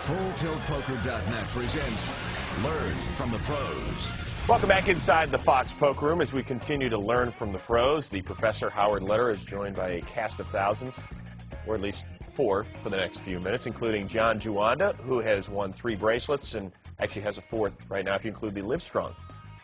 FullTiltPoker.net presents Learn from the Pros. Welcome back inside the Fox Poker Room as we continue to learn from the pros. The Professor Howard Litter is joined by a cast of thousands, or at least 4 for the next few minutes, including John Juanda, who has won 3 bracelets and actually has a 4th right now if you include the Livestrong.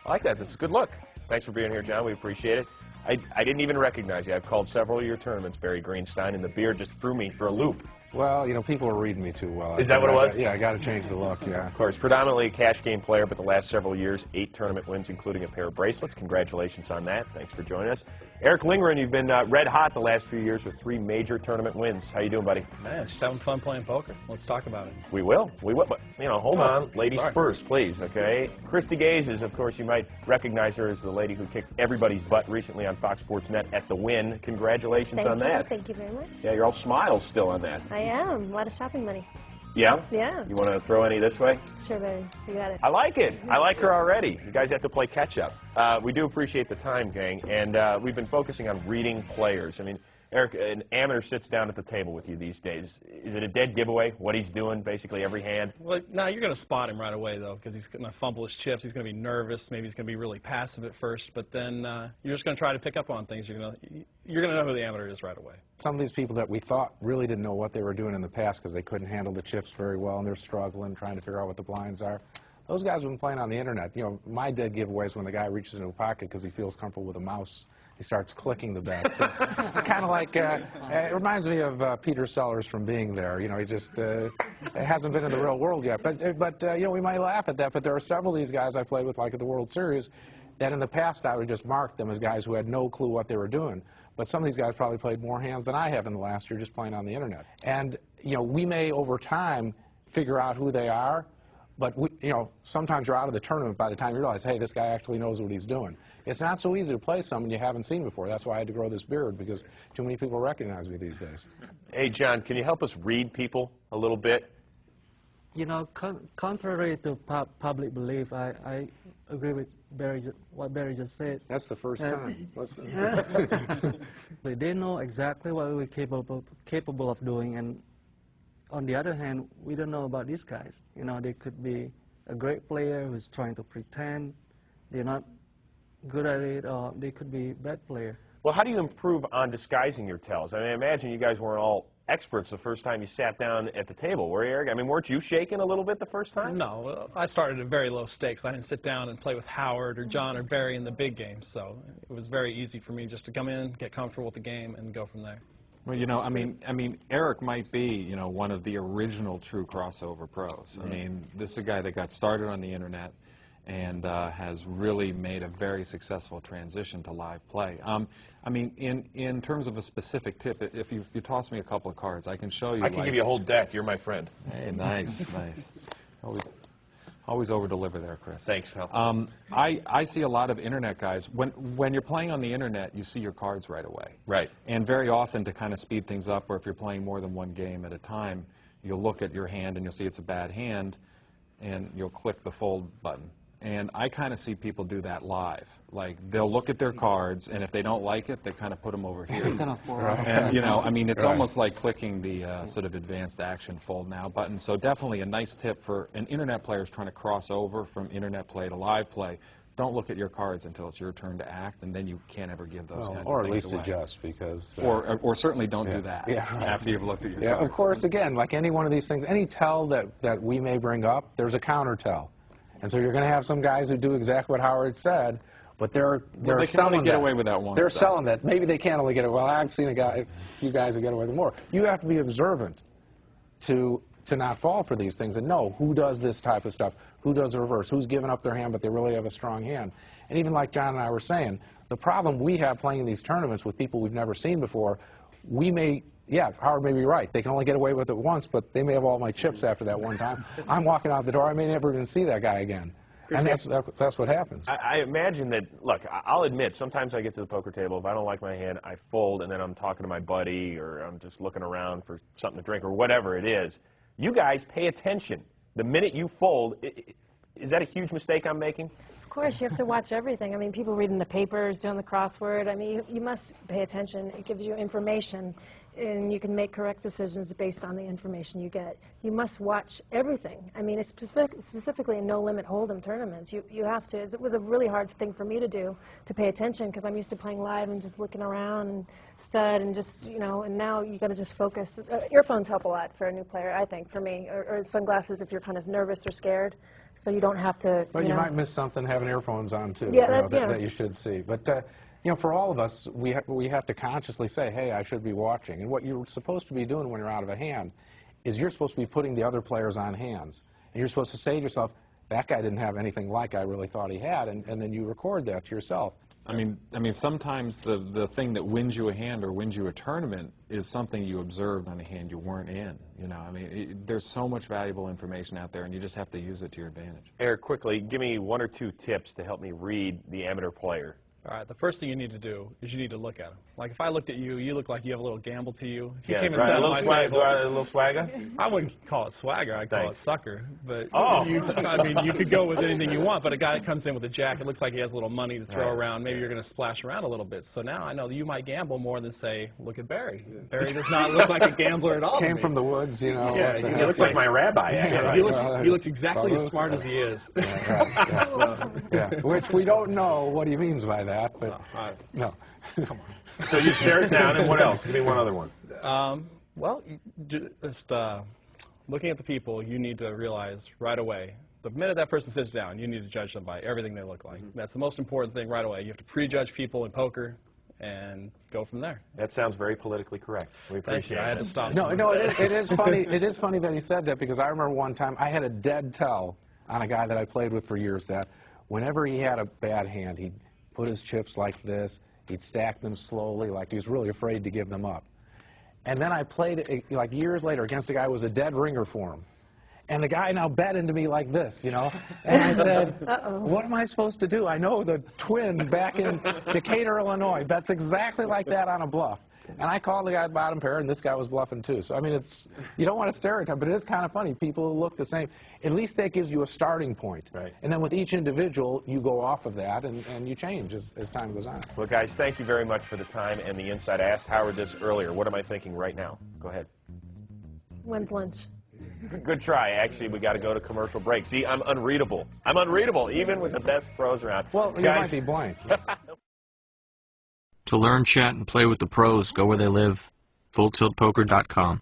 I like that. That's a good look. Thanks for being here, John. We appreciate it. I didn't even recognize you. I've called several of your tournaments, Barry Greenstein, and the beard just threw me for a loop. Well, you know, people are reading me too well. Is that what it was? Yeah, I got to change the look, yeah. Of course, predominantly a cash game player, but the last several years, 8 tournament wins, including a pair of bracelets. Congratulations on that. Thanks for joining us. Eric Lingren, you've been red hot the last few years with 3 major tournament wins. How you doing, buddy? Man, just having fun playing poker. Let's talk about it. We will. We will. But, you know, hold on. Ladies first, please, okay? Christy Gazes, of course, you might recognize her as the lady who kicked everybody's butt recently on Fox Sports Net at the Win. Congratulations on that. Thank you very much. Yeah, you're all smiles still on that. I am. A lot of shopping money. Yeah? Yeah. You want to throw any this way? Sure, baby. You got it. I like it. I like her already. You guys have to play catch-up. We do appreciate the time, gang, and we've been focusing on reading players. I mean, Eric, an amateur sits down at the table with you these days. Is it a dead giveaway, what he's doing, basically every hand? Well, no, you're going to spot him right away, though, because he's going to fumble his chips. He's going to be nervous. Maybe he's going to be really passive at first, but then you're just going to try to pick up on things. You're going to know who the amateur is right away. Some of these people that we thought really didn't know what they were doing in the past because they couldn't handle the chips very well and they're struggling, trying to figure out what the blinds are. Those guys have been playing on the internet. You know, my dead giveaway is when the guy reaches into a pocket because he feels comfortable with a mouse. He starts clicking the bets. Kind of like, it reminds me of Peter Sellers from Being There. You know, he just hasn't been in the real world yet. But you know, we might laugh at that, but there are several of these guys I played with, like at the World Series, that in the past I would just mark them as guys who had no clue what they were doing. But some of these guys probably played more hands than I have in the last year just playing on the internet. And, you know, we may over time figure out who they are, but, you know, sometimes you're out of the tournament by the time you realize, hey, this guy actually knows what he's doing. It's not so easy to play someone you haven't seen before. That's why I had to grow this beard, because too many people recognize me these days. Hey, John, can you help us read people a little bit? You know, contrary to public belief, I agree with what Barry just said. That's the first time. They know exactly what we're capable of doing, and on the other hand, we don't know about these guys. You know, they could be a great player who's trying to pretend they're not good at it, or they could be a bad player. Well, how do you improve on disguising your tells? I mean, I imagine you guys weren't all experts the first time you sat down at the table, were you, Eric? I mean, weren't you shaking a little bit the first time? No, I started at very low stakes. I didn't sit down and play with Howard or John or Barry in the big games, so it was very easy for me just to come in, get comfortable with the game, and go from there. Well, you know, I mean, Eric might be, you know, one of the original true crossover pros. I mean, this is a guy that got started on the internet and has really made a very successful transition to live play. I mean, in terms of a specific tip, if you toss me a couple of cards, I can show you. I can give you a whole deck. You're my friend. Hey, nice, nice. Always over-deliver there, Chris. Thanks, Phil. I see a lot of internet guys. When you're playing on the internet, you see your cards right away. Right. And very often, to kind of speed things up, or if you're playing more than one game at a time, you'll look at your hand and you'll see it's a bad hand, and you'll click the fold button. And I kind of see people do that live. Like, they'll look at their cards, and if they don't like it, they kind of put them over here. And, you know, I mean, it's almost like clicking the sort of advanced action fold now button. So definitely a nice tip for an internet player who's trying to cross over from internet play to live play. Don't look at your cards until it's your turn to act, and then you can't ever give those kinds of things away. Or at least adjust, because... Or certainly don't do that after you've looked at your cards. Of course, again, like any one of these things, any tell that we may bring up, there's a counter tell. And so you're going to have some guys who do exactly what Howard said, but they're they can only get away with that one. They're selling that. Maybe they can't only get it. Well, I've seen a few guys who get away with more. You have to be observant to not fall for these things and know who does this type of stuff, who does the reverse, who's giving up their hand but they really have a strong hand. And even like John and I were saying, the problem we have playing in these tournaments with people we've never seen before, we may... Yeah, Howard may be right. They can only get away with it once, but they may have all my chips after that one time. I'm walking out the door. I may never even see that guy again. And that's what happens. I imagine that, look, I'll admit, sometimes I get to the poker table, if I don't like my hand, I fold, and then I'm talking to my buddy, or I'm just looking around for something to drink, or whatever it is. You guys pay attention. The minute you fold, is that a huge mistake I'm making? Of course, you have to watch everything. I mean, people reading the papers, doing the crossword. I mean, you must pay attention. It gives you information. and you can make correct decisions based on the information you get. You must watch everything. I mean, it's specifically in no-limit hold'em tournaments. You have to. It was a really hard thing for me to do, to pay attention, because I'm used to playing live and just looking around and stud and just, you know, and now you got to just focus. Earphones help a lot for a new player, I think, for me, or sunglasses if you're kind of nervous or scared, so you don't have to. But you might miss something having earphones on too. Yeah, that you should see. But you know, for all of us, we have to consciously say, hey, I should be watching. And what you're supposed to be doing when you're out of a hand is you're supposed to be putting the other players on hands. And you're supposed to say to yourself, that guy didn't have anything like I really thought he had, and then you record that to yourself. I mean, sometimes the thing that wins you a hand or wins you a tournament is something you observed on a hand you weren't in. You know, I mean, there's so much valuable information out there, and you just have to use it to your advantage. Eric, quickly, give me 1 or 2 tips to help me read the amateur player. All right, the first thing you need to do is you need to look at him. Like if I looked at you, you look like you have a little gamble to you. If you came and sat on my table, a little swagger? I wouldn't call it swagger, I'd call it sucker. But oh. I mean, you could go with anything you want, but a guy that comes in with a jack, it looks like he has a little money to throw around. Maybe you're going to splash around a little bit. So now I know that you might gamble more than, say, look at Barry. Barry does not look like a gambler at all. Came from the woods, you know. Yeah, he looks like my rabbi, actually. He looks exactly as smart as he is. Which we don't know what he means by that, but no. Come on. So you stare it down, and what else? Give me one other one. Well, just looking at the people, you need to realize right away, the minute that person sits down, you need to judge them by everything they look like. That's the most important thing right away. You have to prejudge people in poker and go from there. That sounds very politically correct. We appreciate it. I had to stop. No, it is funny. It is funny that he said that, because I remember one time I had a dead tell on a guy that I played with for years that whenever he had a bad hand, he'd put his chips like this. He'd stack them slowly, like he was really afraid to give them up. And then I played it, like years later, against a guy who was a dead ringer for him. And the guy now bet into me like this, you know. And I said, what am I supposed to do? I know the twin back in Decatur, Illinois bets exactly like that on a bluff. And I called the guy bottom pair, and this guy was bluffing too. So, I mean, you don't want to stereotype, but it is kind of funny. People look the same. At least that gives you a starting point. Right. And then with each individual, you go off of that, and you change as time goes on. Well, guys, thank you very much for the time and the insight. I asked Howard this earlier. What am I thinking right now? Go ahead. When's lunch? Good try. Actually, we got to go to commercial break. See, I'm unreadable. I'm unreadable, even with the best pros around. Well, you might be blank. To learn, chat, and play with the pros, go where they live, fulltiltpoker.com.